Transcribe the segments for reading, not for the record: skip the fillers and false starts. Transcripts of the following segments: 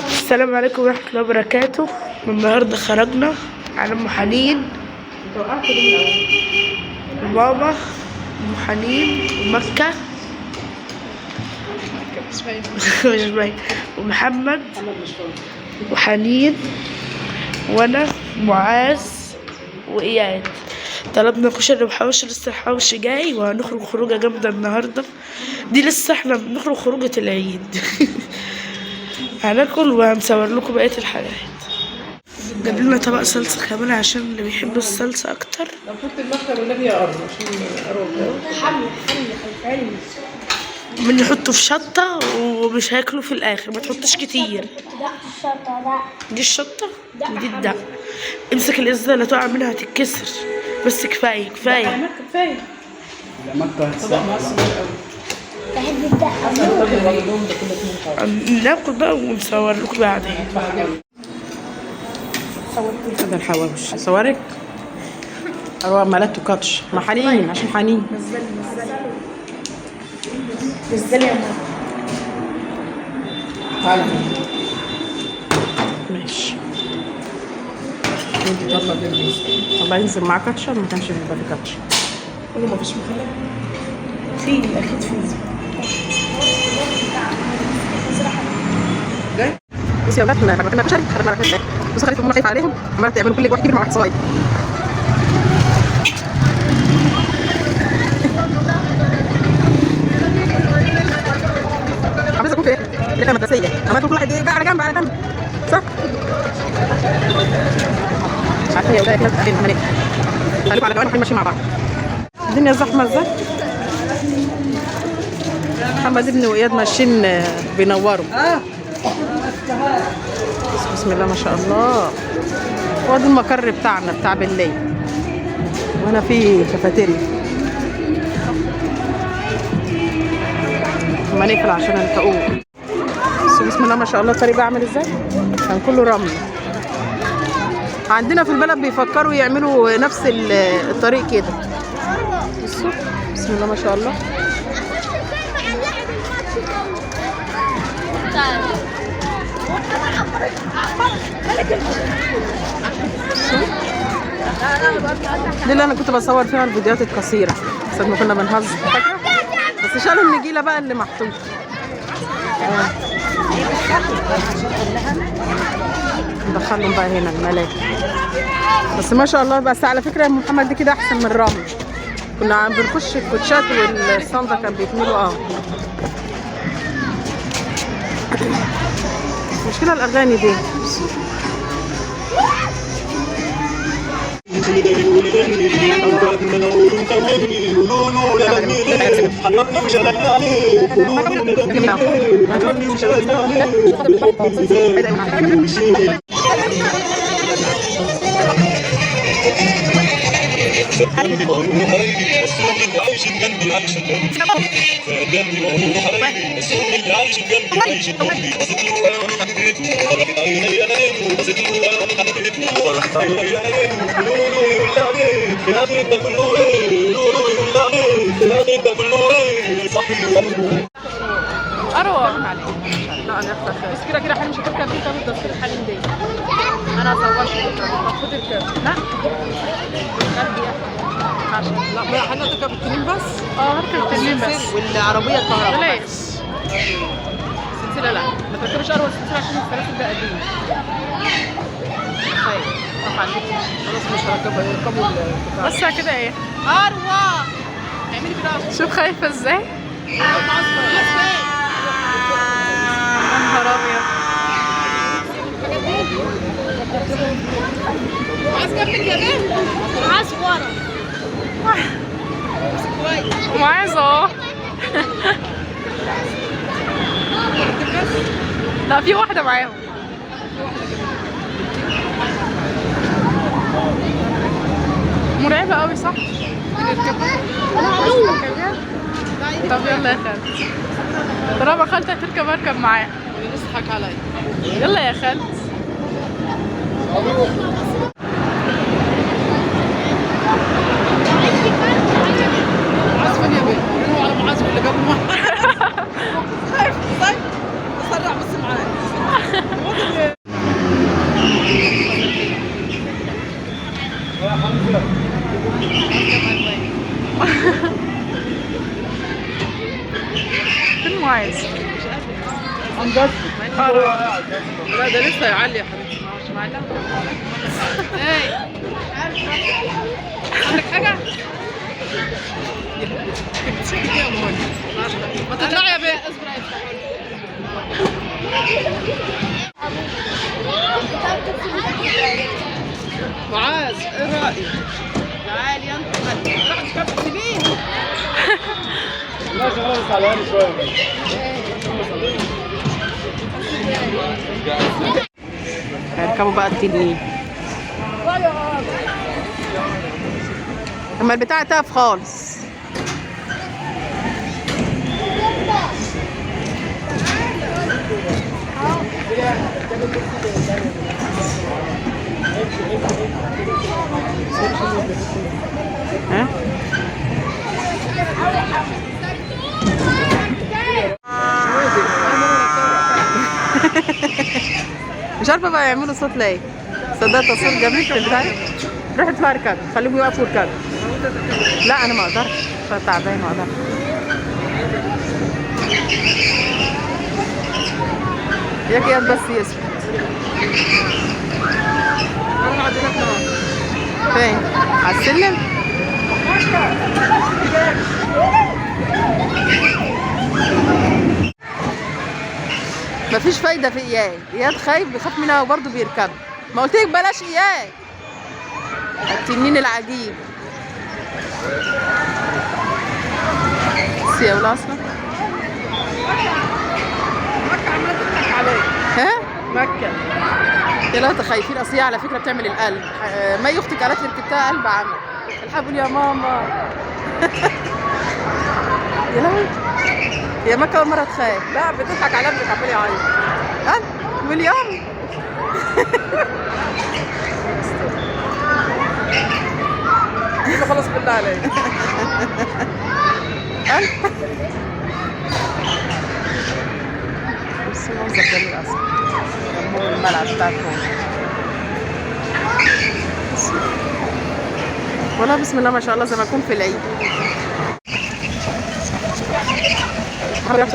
السلام عليكم ورحمة الله وبركاته. النهاردة خرجنا على أم حنين وماما، أم حنين ومكة مش باين، ومحمد وحنين وأنا معاذ وإياد. طلبنا كشري وحواوشي، لسه الحواوشي جاي وهنخرج خروجة جامدة النهاردة. دي لسه احنا بنخرج خروجة العيد هناكل وهنصور لكم بقية الحاجات. جاب لنا طبق صلصة كمان عشان اللي بيحب الصلصة أكتر. لو كنت المكتب والنبي يا قرب عشان أروح حمل بنحطه في شطة ومش هاكله في الآخر، ما تحطش كتير. دي الشطة ودي الدق. امسك الإزازة لا تقع منها هتتكسر، بس كفاية كفاية. كفاية. طبق معصب قوي. بحب الدقة. ناكل بقى ونصور لكم بعدين. هذا الحواوش صورك اروح ملته كاتش مع حنين عشان حنين. نزلي يا ماما. تعالي ماشي. طب ينزل معاه كاتشة؟ ما كانش بيبقى في كاتشة. كله ما فيش مخلل؟ في أكيد في. بصي يا ولاد، لما كنا كشري خدنا ركبتين. بصي خليتهم هم خايفة عليهم، عمالة تعملوا كل واحد كبير مع واحد صغير. عايزة أكون في رحلة مدرسية، عمالة كل واحد بقى على جنب على جنب، صح؟ مش عارفة يا ولاد فين هناك. خليكم على جوانب واحنا ماشيين مع بعض. الدنيا زحمة ازاي؟ محمد ابني وإياد ماشيين بينوروا. بسم الله ما شاء الله. هو ده المقر بتاعنا بتاع بالليل، وهنا في كافيتيريا. ما نقفل عشان الحقوق. بسم الله ما شاء الله. الطريق عامل ازاي؟ كان كله رمل. عندنا في البلد بيفكروا يعملوا نفس الطريق كده. بصوا بسم الله ما شاء الله. دي اللي انا كنت بصور فيها الفيديوهات القصيره ساعه ما كنا بنهزر، فاكره؟ بس شالوا النجيله بقى اللي محطوط. ندخلهم بقى هنا الملاك. بس ما شاء الله. بس على فكره يا ام محمد دي كده احسن من الرمل. كنا عم بنخش الكوتشات والصندة كان بيتملوا مشكلة الأغاني دي. أروح لا أنا بس كده كده حلم مش هتركب دي. طب بس الحلم دي أنا صورت المفروض تركب. لا لا ما احنا تركب التنين بس. هركب التنين بس والعربية الكهرباء. بلاش سلسلة، لا ما تركبش أروح سلسلة عشان السلاسل ده قديم. طيب راح عندك خلاص مش هركبها. يركبوا بس كده ايه. أروح اعملي كده. شوف خايفة ازاي. يا نهار أبيض. عايز جنبك يا بنت. عايز ورا. وعايز اهو. لا في واحدة معاهم. مرعبة قوي صح؟ طب يلا يا خالد. طالما خالتي هتركب اركب معاها. يضحك عليا. يلا يا خالد. عايز فين يا بنت؟ معاذ؟ لا ده لسه يعلي يا حبيبي. مش معلقه. ايه عندك حاجه؟ ما تطلعي يا بيه. معاذ ايه رايك؟ تعالي انت سيبيه. لا خلاص تعالى شويه. هيركبوا بقى التنين. اما البتاع تقف خالص. ها؟ مش عارفه بقى يعملوا صوت ليه. صدق تصوير جميل في البتاع. روح ادفع ركاب، خليهم يوقفوا ركاب. لا انا ما اقدرش، تعبان ما اقدرش. ياك ياد بس يسكت. فين؟ على السلم؟ مفيش فايدة في اياد، اياد خايف بيخاف منها وبرضه بيركب. ما قلت لك بلاش اياد. التنين العجيب. بس يا ولا اصلا. مكة عمالة تضحك عليك. ها؟ مكة. يا لا خايفين، اصل هي على فكرة بتعمل القلب. ما اختك قالت لي ركبتها قلب عمل. الحبل يا ماما. يا لهوي. هي مكة أول مرة تخاف. لا بتضحك على ابنك عمال يعيط. ها؟ مليون. يبقى خلاص بالله عليك. بس المنظر جميل اصلا. جمهور الملعب بتاعكم. والله بسم الله ما شاء الله زي ما اكون في العيد. يلا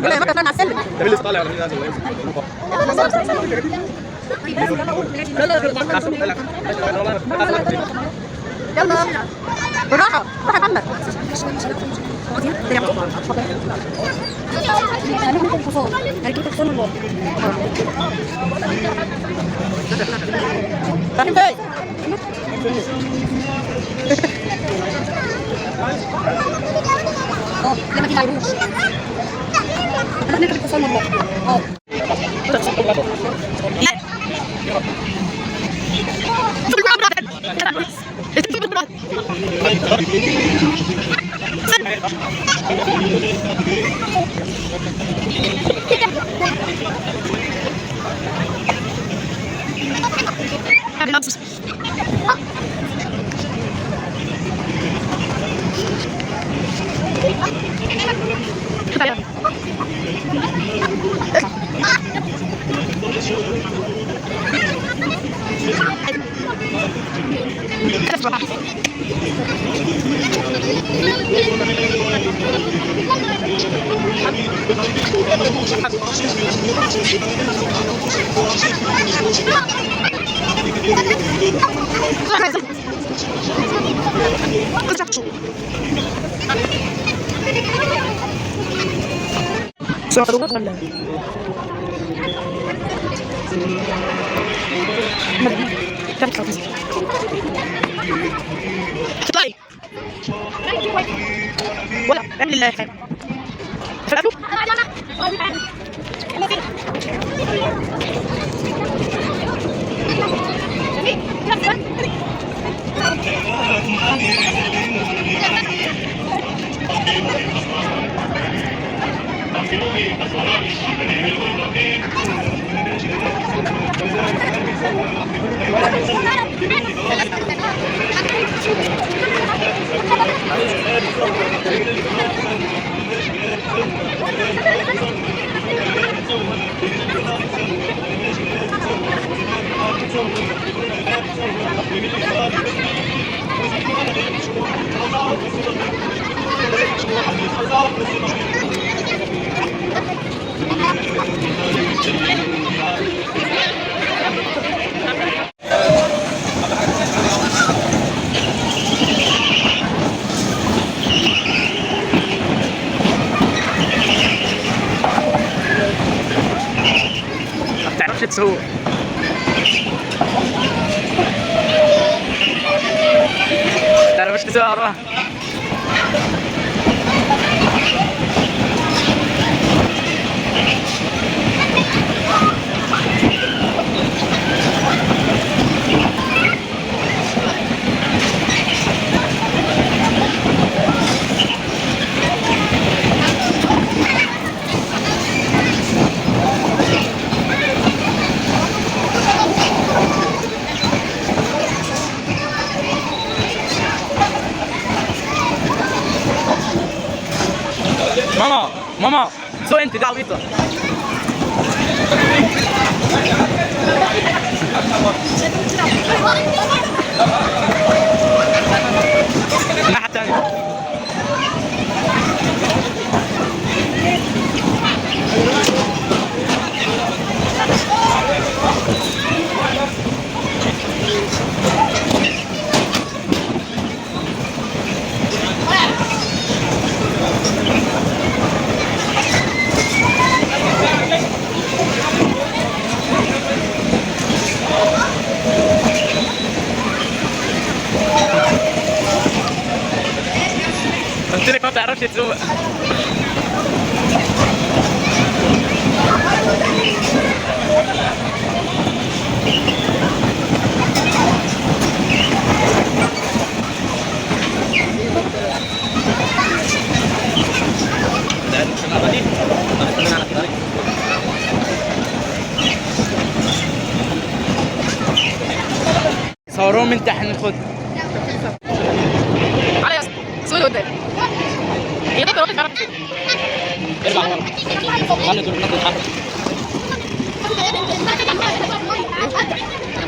يلا يا مكة طلعنا على السلم. ده اللي طالع ولا مين نازل ولا يلا بالراحة روح يا محمد. رايحين فين؟ لما تيجي عيروش انا نركب اتصال والله. اطلعي ولا اعمل الله خير. ما بتعرفش تسوق. ما بتعرفش تسوق والله. ماما ماما سوق انت دي عبيطه. الناحيه الثانيه. قلت لك ما بتعرفش تسوق. صوروه من تحت ناخد. على ياسر سوي قدام. هي بكره واخد معاك ارجع ورا. خلي دول الناس تتحرك.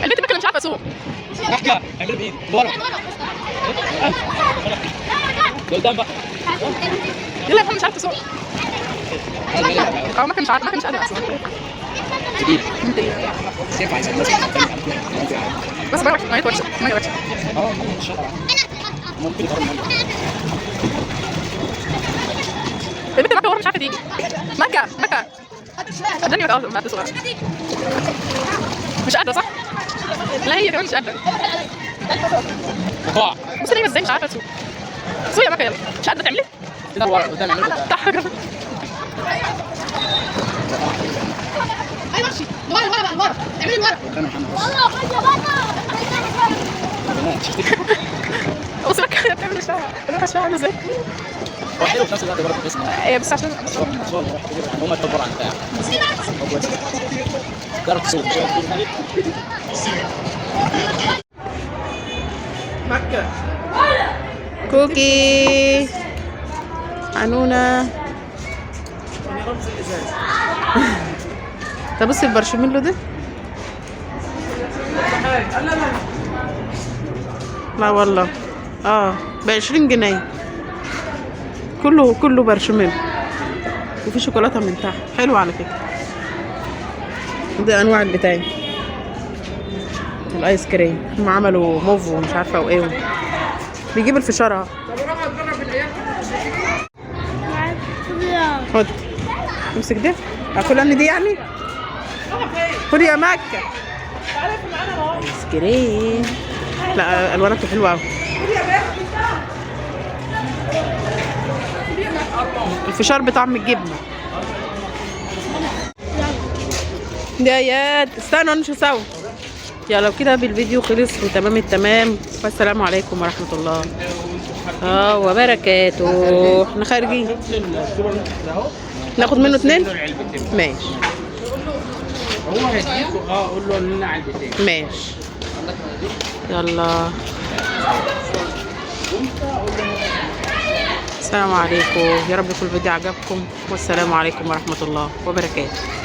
البنت بكره مش عارفه اسوق. احكي اعمل بايد ورا. قدام بقى. يلا مش عارفه اسوق. ما كانش قادر اصلا. بس ما يتوجه ما يتوجه. ممكن البنت مكة ورا مش عارفة تيجي. مكة قدامي مكة صغيرة مش قادرة صح؟ لا هي كمان مش قادرة. بص ليه ازاي مش عارفة تسوق. سوقي يا مكة يلا. مش قادرة تعملي؟ كده ورا قدام اعملي قدام. تحت كده. ايوه ماشي. ورا بقى ورا. اعملي ورا. والله بص مكة بتعمل الشارع. بروح الشارع ازاي؟ وحلو في نفس الوقت برضه اسمه ايه بس عشان هم يتكبروا عن البتاع. جرب تسوق. مكة كوكي عنونة. طب بصي البرشميلو ده. لا والله ب20 جنيه كله برشميل وفي شوكولاته من تحت حلو على فكره. دي انواع البتاع الايس كريم. هم عملوا موف ومش عارفه وايه بيجيب الفشار. خد امسك ده. هاكلها من دي يعني. خد يا مكه. ايس كريم. لا الواناته حلوه قوي. الفشار بطعم الجبنه. يا ياد استنوا نمشي سوا. يلا كده بالفيديو خلص وتمام التمام، والسلام عليكم ورحمه الله وبركاته. احنا خارجين ناخد منه 2. ماشي هو هيديكوا قول له لنا علبتين. ماشي يلا. السلام عليكم، يا رب يكون الفيديو عجبكم، والسلام عليكم ورحمة الله وبركاته.